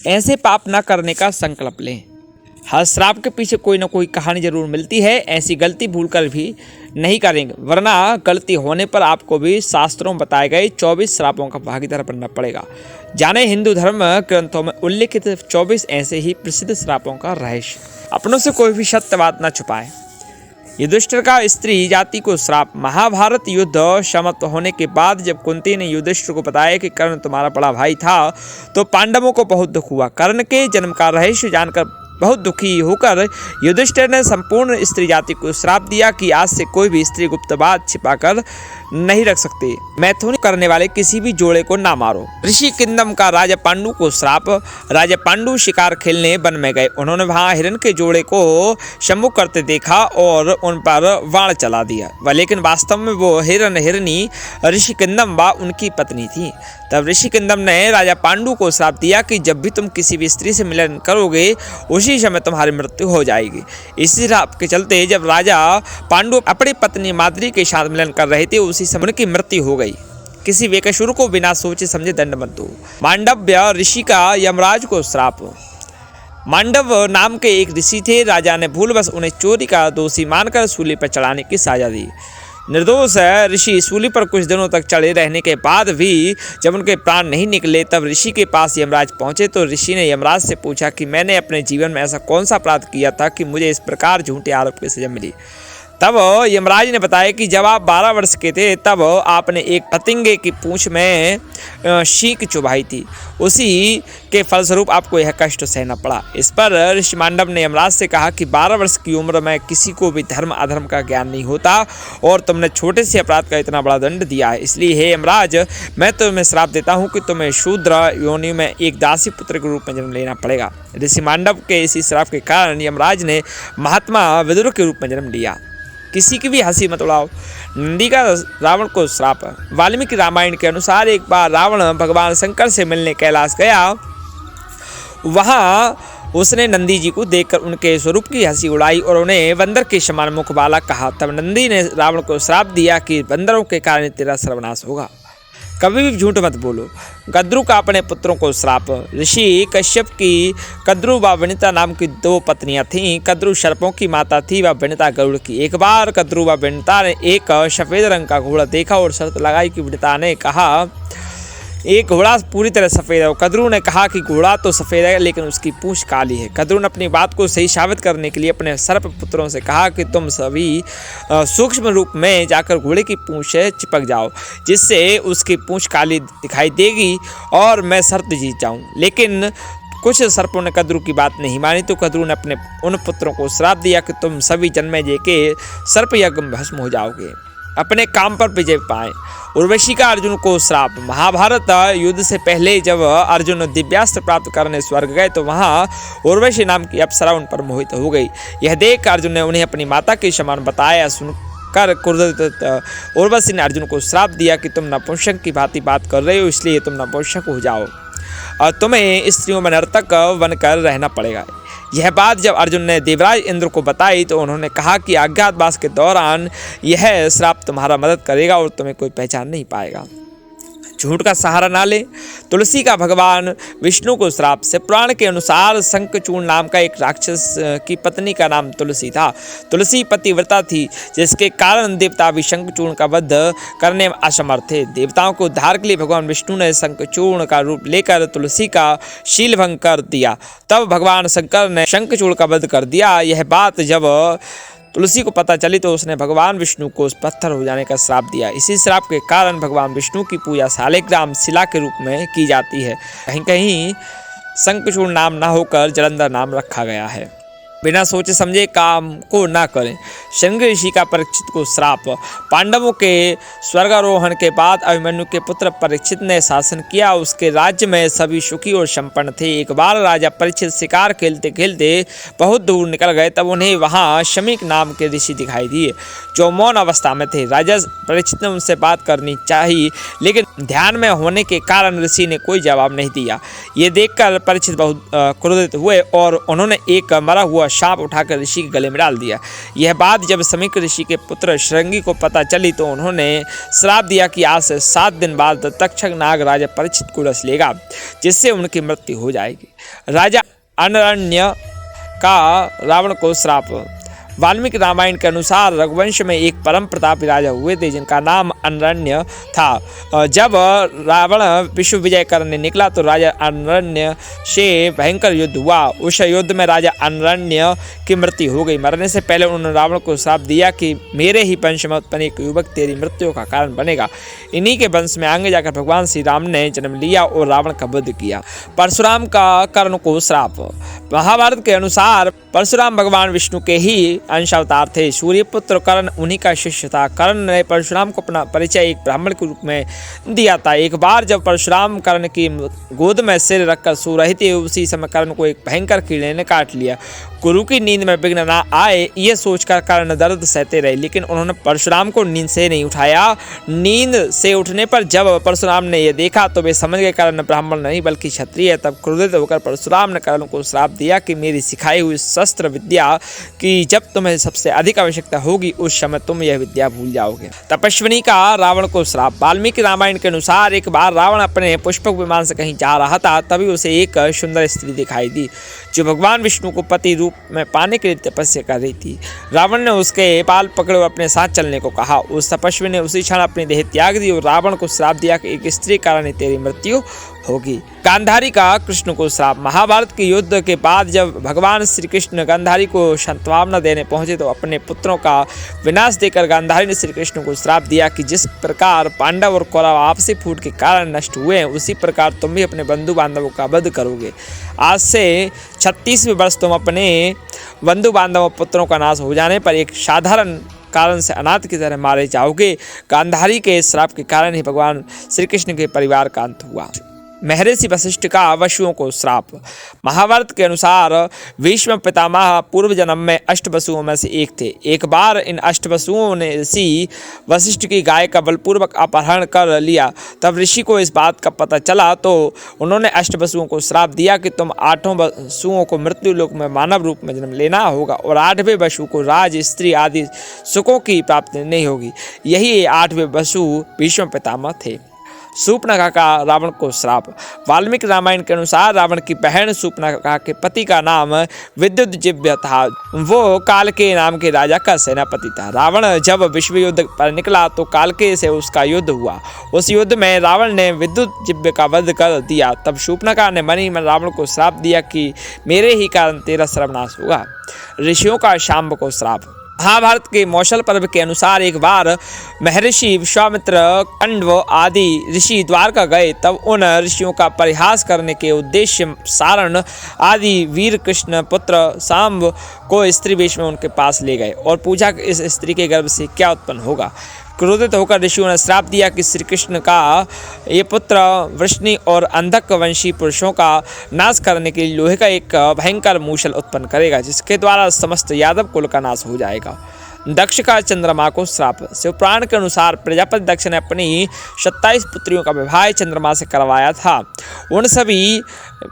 ऐसे पाप न करने का संकल्प लें। हर श्राप के पीछे कोई ना कोई कहानी जरूर मिलती है। ऐसी गलती भूलकर भी नहीं करेंगे, वरना गलती होने पर आपको भी शास्त्रों में बताए गए 24 श्रापों का भागीदार बनना पड़ेगा। जाने हिंदू धर्म ग्रंथों में उल्लिखित 24 ऐसे ही प्रसिद्ध श्रापों का रहस्य। अपनों से कोई भी सत्य बात न छुपाए। युधिष्ठिर का स्त्री जाति को श्राप। महाभारत युद्ध समाप्त होने के बाद जब कुंती ने युधिष्ठिर को बताया कि कर्ण तुम्हारा बड़ा भाई था, तो पांडवों को बहुत दुख हुआ। कर्ण के जन्म का रहस्य जानकर बहुत दुखी होकर युधिष्ठिर ने संपूर्ण स्त्री जाति को श्राप दिया कि आज से कोई भी स्त्री गुप्त बात छिपाकर नहीं रख सकती। मैथुन करने वाले किसी भी जोड़े को ना मारो। ऋषि किंदम का राजा पांडु को श्राप। राजा पांडु शिकार खेलने वन में गए। उन्होंने वहां हिरण के जोड़े को सम्मुख करते देखा और उन पर बाण चला दिया। लेकिन वास्तव में वो हिरणी ऋषि किंदम व उनकी पत्नी थी। तब ऋषि किंदम ने राजा पांडु को श्राप दिया कि जब भी तुम किसी भी स्त्री से मिलन करोगे उसी समय तुम्हारी मृत्यु हो जाएगी। इसी श्राप के चलते जब राजा पांडु अपनी पत्नी माद्री के साथ मिलन कर रहे थे, उसी समय उनकी मृत्यु हो गई। किसी बेकसूर को बिना सोचे समझे दंड मत दो। मांडव्य ऋषि का यमराज को श्राप। मांडव नाम के एक ऋषि थे। राजा ने भूलवश उन्हें चोरी का दोषी मानकर सूली पर चढ़ाने की सजा दी। निर्दोष ऋषि सूली पर कुछ दिनों तक चढ़े रहने के बाद भी जब उनके प्राण नहीं निकले, तब ऋषि के पास यमराज पहुंचे। तो ऋषि ने यमराज से पूछा कि मैंने अपने जीवन में ऐसा कौन सा अपराध किया था कि मुझे इस प्रकार झूठे आरोप की सजा मिली। तब यमराज ने बताया कि जब आप 12 वर्ष के थे तब आपने एक पतंगे की पूंछ में शीख चुभाई थी। उसी के फलस्वरूप आपको यह कष्ट सहना पड़ा। इस पर ऋषि मांडव ने यमराज से कहा कि 12 वर्ष की उम्र में किसी को भी धर्म अधर्म का ज्ञान नहीं होता और तुमने छोटे से अपराध का इतना बड़ा दंड दिया है। इसलिए हे यमराज, मैं तुम्हें श्राप देता हूँ कि तुम्हें शूद्र योनि में एक दासी पुत्र के रूप में जन्म लेना पड़ेगा। ऋषि मांडव के इसी श्राप के कारण यमराज ने महात्मा विदुर के रूप में जन्म लिया। किसी की भी हंसी मत उड़ाओ। नंदी का रावण को श्राप। वाल्मीकि रामायण के अनुसार एक बार रावण भगवान शंकर से मिलने कैलाश गया। वहां उसने नंदी जी को देखकर उनके स्वरूप की हंसी उड़ाई और उन्हें बंदर के समान मुख वाला कहा। तब नंदी ने रावण को श्राप दिया कि बंदरों के कारण तेरा सर्वनाश होगा। कभी भी झूठ मत बोलो। कद्रु का अपने पुत्रों को श्राप। ऋषि कश्यप की कद्रु व वनिता नाम की 2 पत्नियां थीं। कद्रु सर्पों की माता थी व वनिता गरुड़ की। एक बार कद्रु व वनिता ने एक सफेद रंग का घोड़ा देखा और शर्त लगाई कि वनिता ने कहा एक घोड़ा पूरी तरह सफ़ेद है। कद्रु ने कहा कि घोड़ा तो सफ़ेद है लेकिन उसकी पूंछ काली है। कद्रु ने अपनी बात को सही साबित करने के लिए अपने सर्प पुत्रों से कहा कि तुम सभी सूक्ष्म रूप में जाकर घोड़े की पूंछ से चिपक जाओ, जिससे उसकी पूंछ काली दिखाई देगी और मैं शर्त जीत जाऊं। लेकिन कुछ सर्पों ने कद्रु की बात नहीं मानी, तो कद्रु ने अपने उन पुत्रों को श्राप दिया कि तुम सभी जन्मेजय के सर्प यज्ञ में भस्म हो जाओगे, अपने काम पर विजय पाएं। उर्वशी का अर्जुन को श्राप। महाभारत युद्ध से पहले जब अर्जुन दिव्यास्त्र प्राप्त करने स्वर्ग गए तो वहां उर्वशी नाम की अप्सरा उन पर मोहित हो गई। यह देख अर्जुन ने उन्हें अपनी माता के समान बताया। सुनकर क्रोधित उर्वशी ने अर्जुन को श्राप दिया कि तुम नपुंसक की भांति बात कर रहे हो, इसलिए तुम नपुंसक हो जाओ और तुम्हें स्त्रियों में नर्तक बनकर रहना पड़ेगा। यह बात जब अर्जुन ने देवराज इंद्र को बताई तो उन्होंने कहा कि अज्ञातवास के दौरान यह श्राप तुम्हारा मदद करेगा और तुम्हें कोई पहचान नहीं पाएगा। झूठ का सहारा ना ले। तुलसी का भगवान विष्णु को श्राप। से पुराण के अनुसार शंखचूर्ण नाम का एक राक्षस की पत्नी का नाम तुलसी था। तुलसी पतिव्रता थी, जिसके कारण देवता भी शंखचूर्ण का वध करने में असमर्थ थे। देवताओं को उद्धार के लिए भगवान विष्णु ने शंखचूर्ण का रूप लेकर तुलसी का शील भंग कर दिया। तब भगवान शंकर ने शंखचूर्ण का वध कर दिया। यह बात जब तुलसी को पता चली तो उसने भगवान विष्णु को उस पत्थर हो जाने का श्राप दिया। इसी श्राप के कारण भगवान विष्णु की पूजा शालिग्राम शिला के रूप में की जाती है। कहीं कहीं शंखचूर्ण नाम न होकर जलंधर नाम रखा गया है। बिना सोचे समझे काम को ना करें। शृंग ऋषि का परीक्षित को श्राप। पांडवों के स्वर्गारोहण के बाद अभिमन्यु के पुत्र परीक्षित ने शासन किया। उसके राज्य में सभी सुखी और संपन्न थे। एक बार राजा परीक्षित शिकार खेलते खेलते बहुत दूर निकल गए। तब उन्हें वहां शमीक नाम के ऋषि दिखाई दिए, जो मौन अवस्था में थे। राजा परीक्षित ने उनसे बात करनी चाहिए, लेकिन ध्यान में होने के कारण ऋषि ने कोई जवाब नहीं दिया। ये देखकर परीक्षित बहुत क्रोधित हुए और उन्होंने एक मरा हुआ शाप उठाकर ऋषि के गले में डाल दिया। यह बात जब समीक ऋषि के पुत्र श्रृंगी को पता चली तो उन्होंने श्राप दिया कि आज से 7 दिन बाद तक्षक नाग राजा परीक्षित को डस लेगा, जिससे उनकी मृत्यु हो जाएगी। राजा अनरण्य का रावण को श्राप। वाल्मीकि रामायण के अनुसार रघुवंश में एक परम प्रतापी राजा हुए थे जिनका नाम अनरण्य था। जब रावण विश्व विजय करने निकला तो राजा अनरण्य से भयंकर युद्ध हुआ। उस युद्ध में राजा अनरण्य की मृत्यु हो गई। मरने से पहले उन्होंने रावण को श्राप दिया कि मेरे ही वंश में उत्पन्न एक युवक तेरी मृत्यु का कारण बनेगा। इन्हीं के वंश में आगे जाकर भगवान श्री राम ने जन्म लिया और रावण का वध किया। परशुराम का कर्ण को श्राप। महाभारत के अनुसार परशुराम भगवान विष्णु के ही अंश अवतार थे। सूर्यपुत्र कर्ण उन्हीं का शिष्य था। कर्ण ने परशुराम को अपना परिचय एक ब्राह्मण के रूप में दिया था। एक बार जब परशुराम कर्ण की गोद में सिर रखकर सो रहे थे, उसी समय कर्ण को एक भयंकर कीड़े ने काट लिया। गुरु की नींद में विघ्न न आए ये सोचकर कर्ण दर्द सहते रहे, लेकिन उन्होंने परशुराम को नींद से नहीं उठाया। नींद से उठने पर जब परशुराम ने यह देखा तो वे समझ गए कर्ण ब्राह्मण नहीं बल्कि क्षत्रिय है। तब क्रोधित होकर परशुराम ने कर्ण को श्राप दिया कि मेरी सिखाई हुई शस्त्र विद्या की जब तुम्हें सबसे अधिक आवश्यकता होगी उस समय तुम यह विद्या भूल जाओगे। तपस्विनी का रावण को श्राप। वाल्मीकि रामायण के अनुसार एक बार रावण अपने पुष्पक विमान से कहीं जा रहा था, तभी उसे एक सुंदर स्त्री दिखाई दी जो भगवान विष्णु को पति रूप में पाने के लिए तपस्या कर रही थी। रावण ने उसके बाल पकड़े और अपने साथ चलने को कहा। उस तपस्वी ने उसी क्षण अपनी देह त्याग दी और रावण को श्राप दिया कि एक स्त्री कारण तेरी मृत्यु होगी। गांधारी का कृष्ण को श्राप। महाभारत के युद्ध के बाद जब भगवान श्री कृष्ण गांधारी को सांत्वना देने पहुंचे तो अपने पुत्रों का विनाश देकर गांधारी ने श्री कृष्ण को श्राप दिया कि जिस प्रकार पांडव और कौरव आपसी फूट के कारण नष्ट हुए हैं, उसी प्रकार तुम भी अपने बंधु बांधवों का वध करोगे। आज से 36वें वर्ष तुम अपने बंधु बांधव पुत्रों का नाश हो जाने पर एक साधारण कारण से अनाथ की तरह मारे जाओगे। गांधारी के श्राप के कारण ही भगवान श्री कृष्ण के परिवार का अंत हुआ। महर्षि वशिष्ठ का वसुओं को श्राप। महाभारत के अनुसार भीष्म पितामह पूर्व जन्म में अष्टवसुओं में से एक थे। एक बार इन अष्टवसुओं ने ऋषि वशिष्ठ की गाय का बलपूर्वक अपहरण कर लिया। तब ऋषि को इस बात का पता चला तो उन्होंने अष्टवसुओं को श्राप दिया कि तुम 8 वसुओं को मृत्यु लोक में मानव रूप में जन्म लेना होगा और 8वें वसु को राज स्त्री आदि सुखों की प्राप्ति नहीं होगी। यही 8वें वसु भीष्म पितामह थे। सूर्पनखा का रावण को श्राप। वाल्मीकि रामायण के अनुसार रावण की बहन सूर्पनखा के पति का नाम विद्युतजिह्व था। वो कालकेय नाम के राजा का सेनापति था। रावण जब विश्व युद्ध पर निकला तो कालकेय से उसका युद्ध हुआ। उस युद्ध में रावण ने विद्युतजिह्व का वध कर दिया। तब सूर्पनखा ने मन ही मन रावण को श्राप दिया कि मेरे ही कारण तेरा सर्वनाश होगा। ऋषियों का शांब को श्राप। महाभारत के मौसल पर्व के अनुसार एक बार महर्षि विश्वामित्र, कंडव आदि ऋषि द्वारका गए। तब उन ऋषियों का परिहास करने के उद्देश्य सारण आदि वीर कृष्ण पुत्र सांब को स्त्री वेश में उनके पास ले गए और पूछा कि इस स्त्री के गर्भ से क्या उत्पन्न होगा। क्रोधित होकर ऋषियों ने श्राप दिया कि श्री कृष्ण का ये पुत्र वृष्णि और अंधक वंशी पुरुषों का नाश करने के लिए लोहे का एक भयंकर मूसल उत्पन्न करेगा, जिसके द्वारा समस्त यादव कुल का नाश हो जाएगा। दक्ष का चंद्रमा को श्राप। शिवपुराण के अनुसार प्रजापति दक्ष ने अपनी 27 पुत्रियों का विवाह चंद्रमा से करवाया था। उन सभी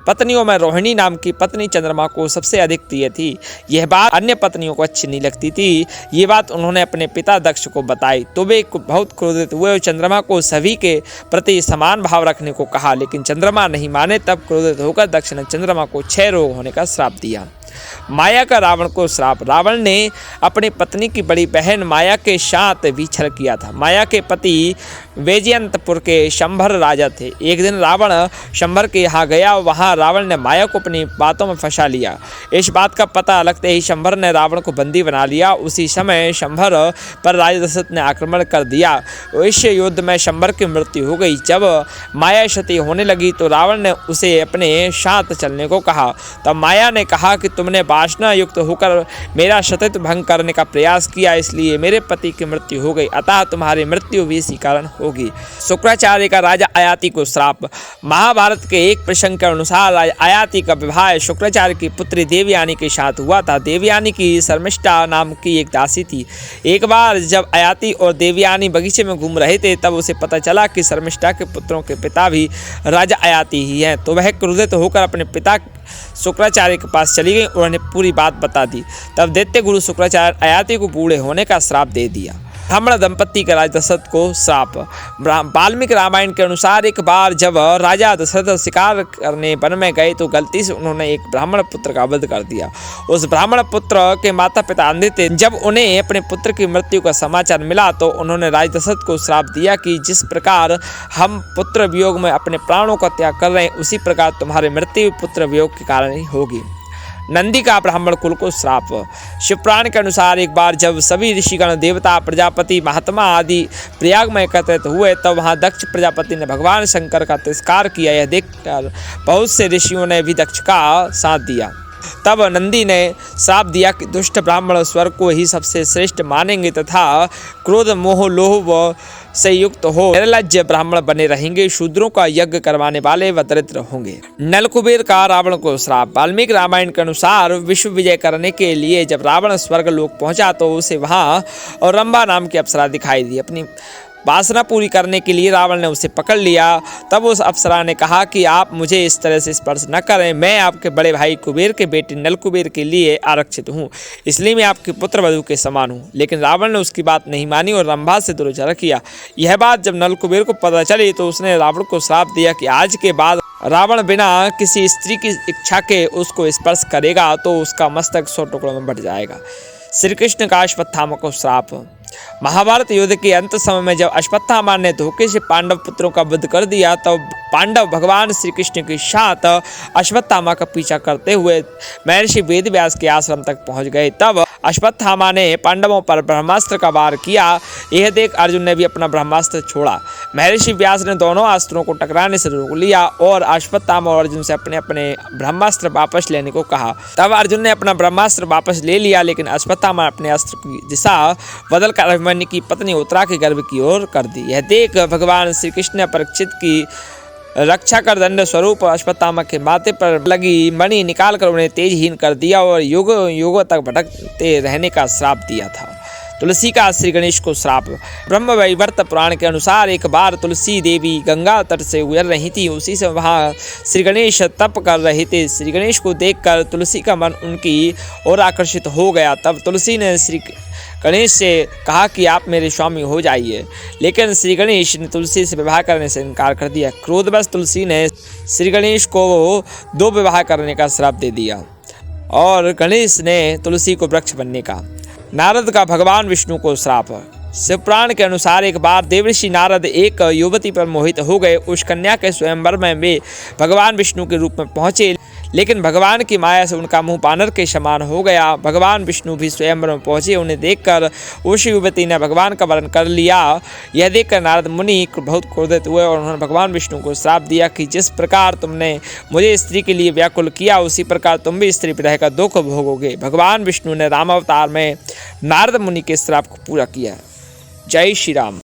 पत्नियों में रोहिणी नाम की पत्नी चंद्रमा को सबसे अधिक प्रिय थी। यह बात अन्य पत्नियों को अच्छी नहीं लगती थी। ये बात उन्होंने अपने पिता दक्ष को बताई तो वे बहुत क्रोधित हुए और चंद्रमा को सभी के प्रति समान भाव रखने को कहा, लेकिन चंद्रमा नहीं माने। तब क्रोधित होकर दक्ष ने चंद्रमा को क्षय रोग होने का श्राप दिया। माया का रावण को श्राप। रावण ने अपनी पत्नी की बड़ी बहन माया के साथ विछड़ किया था। माया के पति वैजयंतपुर के शंभर राजा थे। एक दिन रावण शंभर के यहाँ गया। वहाँ रावण ने माया को अपनी बातों में फंसा लिया। इस बात का पता लगते ही शंभर ने रावण को बंदी बना लिया। उसी समय शंभर पर राजा दशरथ ने आक्रमण कर दिया। इस युद्ध में शंभर की मृत्यु हो गई। जब माया क्षति होने लगी तो रावण ने उसे अपने साथ चलने को कहा। तब माया ने कहा कि तुमने वासना युक्त होकर मेरा सतत भंग करने का प्रयास किया, इसलिए मेरे पति की मृत्यु हो गई, अतः तुम्हारी मृत्यु भी इसी कारण होगी। शुक्राचार्य का राजा आयाति को श्राप। महाभारत के एक प्रसंग के अनुसार राजा आयाति का विवाह शुक्राचार्य की पुत्री देवयानी के साथ हुआ था। देवयानी की शर्मिष्ठा नाम की एक दासी थी। एक बार जब आयाति और देवयानी बगीचे में घूम रहे थे तब उसे पता चला कि शर्मिष्ठा के पुत्रों के पिता भी राजा आयाति ही हैं। तो वह क्रोधित होकर अपने पिता शुक्राचार्य के पास चली गई और उन्हें पूरी बात बता दी। तब दैत्य गुरु शुक्राचार्य अयाति को बूढ़े होने का श्राप दे दिया। ब्राह्मण दंपत्ति का राजा दशरथ को श्राप। वाल्मीकि रामायण के अनुसार एक बार जब राजा दशरथ शिकार करने वन में गए तो गलती से उन्होंने एक ब्राह्मण पुत्र का वध कर दिया। उस ब्राह्मण पुत्र के माता पिता अंधे थे। जब उन्हें अपने पुत्र की मृत्यु का समाचार मिला तो उन्होंने राजा दशरथ को श्राप दिया कि जिस प्रकार हम पुत्र वियोग में अपने प्राणों का त्याग कर रहे हैं, उसी प्रकार तुम्हारी मृत्यु पुत्र वियोग के कारण ही होगी। नंदी का ब्राह्मण कुल को श्राप। शिवपुराण के अनुसार एक बार जब सभी ऋषिगण, देवता, प्रजापति, महात्मा आदि प्रयाग में एकत्रित हुए तब वहां दक्ष प्रजापति ने भगवान शंकर का तिरस्कार किया। यह देखकर बहुत से ऋषियों ने भी दक्ष का साथ दिया। तब नंदी ने श्राप दिया कि दुष्ट ब्राह्मण स्वर्ग को ही सबसे श्रेष्ठ मानेंगे तथा क्रोध, मोह, लोभ से युक्त हो निर्लज्ज ब्राह्मण बने रहेंगे। शूद्रों का यज्ञ करवाने वाले व दरिद्र होंगे। नल कुबेर का रावण को श्राप। वाल्मीकि रामायण के अनुसार विश्व विजय करने के लिए जब रावण स्वर्ग लोक पहुंचा तो उसे वहां और रंभा नाम की अप्सरा दिखाई दी। अपनी वासना पूरी करने के लिए रावण ने उसे पकड़ लिया। तब उस अप्सरा ने कहा कि आप मुझे इस तरह से स्पर्श न करें, मैं आपके बड़े भाई कुबेर के बेटे नल कुबेर के लिए आरक्षित हूँ, इसलिए मैं आपके पुत्र वधु के समान हूँ। लेकिन रावण ने उसकी बात नहीं मानी और रंभा से दुर्व्यवहार किया। यह बात जब नल कुबेर को पता चली तो उसने रावण को श्राप दिया कि आज के बाद रावण बिना किसी स्त्री की इच्छा के उसको स्पर्श करेगा तो उसका मस्तक 100 टुकड़ों में बट जाएगा। श्री कृष्ण का अश्वत्थामा को श्राप। महाभारत युद्ध के अंत समय में जब अश्वत्थामा ने धोखे से पांडव पुत्रों का वध कर दिया तब पांडव भगवान श्री कृष्ण के साथ अश्वत्थामा का पीछा करते हुए महर्षि वेदव्यास के आश्रम तक पहुंच गए। तब अश्वत्थामा ने पांडवों पर ब्रह्मास्त्र का वार किया। यह देख अर्जुन ने भी अपना ब्रह्मास्त्र छोड़ा। महर्षि व्यास ने दोनों अस्त्रों को टकराने से रोक लिया और अश्वत्थामा और अर्जुन से अपने अपने ब्रह्मास्त्र वापस लेने को कहा। तब अर्जुन ने अपना ब्रह्मास्त्र वापस ले लिया, लेकिन अश्वत्थामा अपने अस्त्र की दिशा बदल कर अभिमन्यु की पत्नी उत्तरा के गर्भ की ओर कर दी। यह देख भगवान श्री कृष्ण ने परीक्षित की रक्षा कर दंड स्वरूप अश्वत्थामा के माथे पर लगी मणि निकालकर उन्हें तेजहीन कर दिया और युगों तक भटकते रहने का श्राप दिया था। तुलसी का श्री गणेश को श्राप। ब्रह्म वैवर्त पुराण के अनुसार एक बार तुलसी देवी गंगा तट से गुजर रही थी। उसी से वहां श्री गणेश तप कर रहे थे। श्री गणेश को देखकर तुलसी का मन उनकी ओर आकर्षित हो गया। तब तुलसी ने श्री गणेश से कहा कि आप मेरे स्वामी हो जाइए, लेकिन श्री गणेश ने तुलसी से विवाह करने से इनकार कर दिया। क्रोधवश तुलसी ने श्री गणेश को 2 विवाह करने का श्राप दे दिया और गणेश ने तुलसी को वृक्ष बनने का। नारद का भगवान विष्णु को श्राप। शिवपुराण के अनुसार एक बार देवऋषि नारद एक युवती पर मोहित हो गए। उस कन्या के स्वयंवर में वे भगवान विष्णु के रूप में पहुंचे, लेकिन भगवान की माया से उनका मुंह बानर के समान हो गया। भगवान विष्णु भी स्वयंवर में पहुंचे। उन्हें देखकर उस युवती ने भगवान का वर्ण कर लिया। यह देखकर नारद मुनि बहुत क्रोधित हुए और उन्होंने भगवान विष्णु को श्राप दिया कि जिस प्रकार तुमने मुझे स्त्री के लिए व्याकुल किया, उसी प्रकार तुम भी स्त्री विरह का दुख भोगोगे। भगवान विष्णु ने रामावतार में नारद मुनि के श्राप को पूरा किया। जय श्री राम।